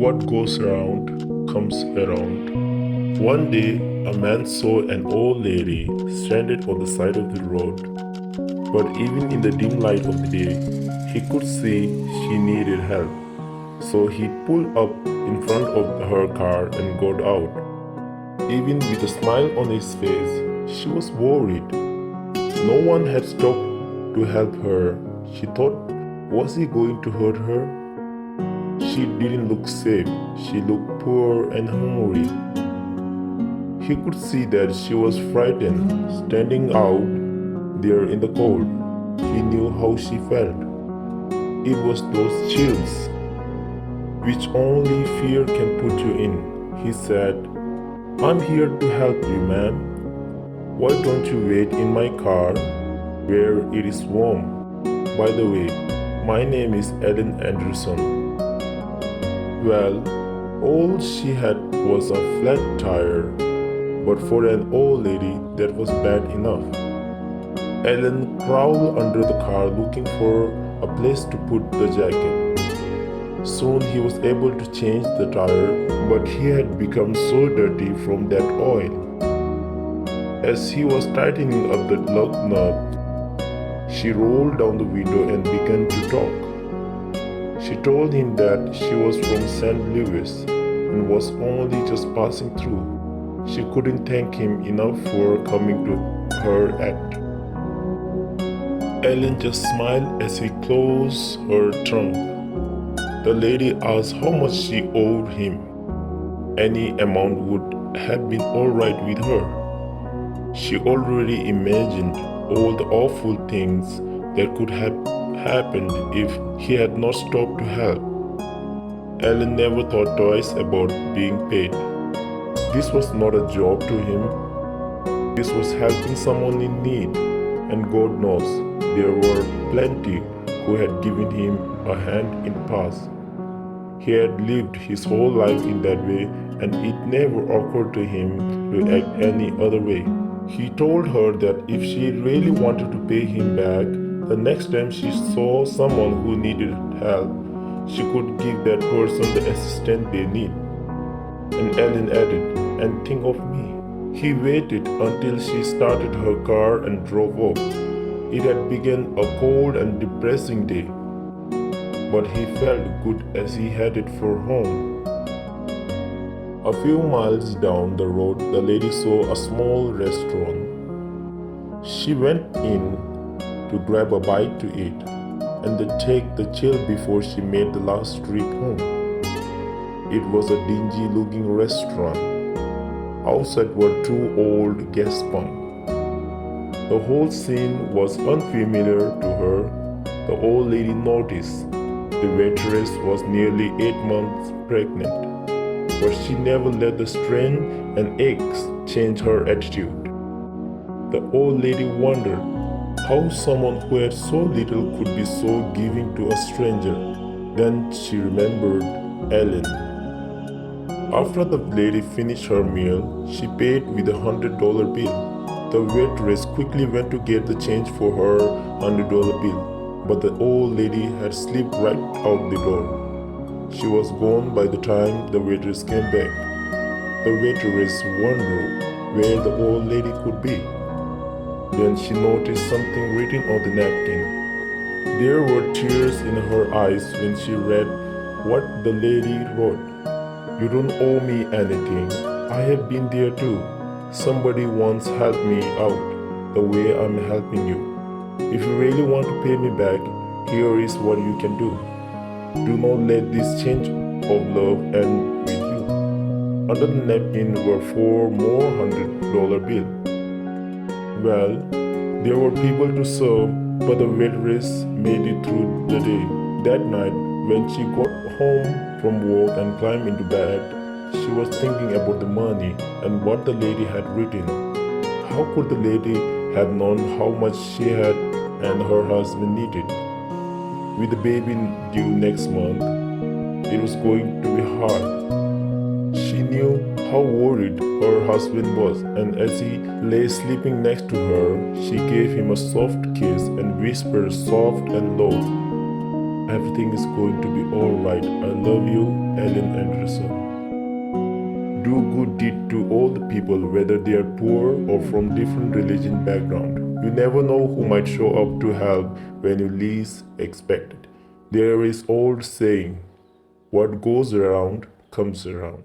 What goes around comes around. One day, a man saw an old lady stranded on the side of the road, but even in the dim light of the day, he could see she needed help. So he pulled up in front of her car and got out. Even with a smile on his face, she was worried. No one had stopped to help her. She thought, was he going to hurt her? She didn't look safe. She looked poor and hungry. He could see that she was frightened, standing out there in the cold. He knew how she felt. It was those chills, which only fear can put you in. He said, I'm here to help you, ma'am. Why don't you wait in my car where it is warm? By the way, my name is Ellen Anderson. Well, all she had was a flat tire, but for an old lady, that was bad enough. Ellen crawled under the car looking for a place to put the jacket. Soon he was able to change the tire, but he had become so dirty from that oil. As he was tightening up the lug nut, she rolled down the window and began to talk. She told him that she was from St. Louis and was only just passing through. She couldn't thank him enough for coming to her aid. Ellen just smiled as he closed her trunk. The lady asked how much she owed him. Any amount would have been alright with her. She already imagined all the awful things that could have happened if he had not stopped to help. Ellen never thought twice about being paid. This was not a job to him. This was helping someone in need, and God knows there were plenty who had given him a hand in the past. He had lived his whole life in that way, and it never occurred to him to act any other way. He told her that if she really wanted to pay him back, the next time she saw someone who needed help, she could give that person the assistance they need. And Ellen added, and think of me. He waited until she started her car and drove off. It had begun a cold and depressing day, but he felt good as he headed for home. A few miles down the road, the lady saw a small restaurant. She went in to grab a bite to eat and then take the chill before she made the last trip home. It was a dingy-looking restaurant. Outside were two old gas pumps. The whole scene was unfamiliar to her. The old lady noticed the waitress was nearly 8 months pregnant, but she never let the strain and aches change her attitude. The old lady wondered how someone who had so little could be so giving to a stranger. Then she remembered Ellen. After the lady finished her meal, she paid with $100 bill. The waitress quickly went to get the change for her $100 bill, but the old lady had slipped right out the door. She was gone by the time the waitress came back. The waitress wondered where the old lady could be. Then she noticed something written on the napkin. There were tears in her eyes when she read what the lady wrote. You don't owe me anything. I have been there too. Somebody once helped me out the way I'm helping you. If you really want to pay me back, here is what you can do. Do not let this change of love end with you. Under the napkin were 4 more $100 bills. Well, there were people to serve, but the waitress made it through the day. That night, when she got home from work and climbed into bed, she was thinking about the money and what the lady had written. How could the lady have known how much she had and her husband needed? With the baby due next month, it was going to be hard. She knew how worried her husband was, and as he lay sleeping next to her, she gave him a soft kiss and whispered soft and low, everything is going to be alright. I love you, Ellen Anderson. Do good deed to all the people, whether they are poor or from different religion background. You never know who might show up to help when you least expect it. There is old saying, what goes around comes around.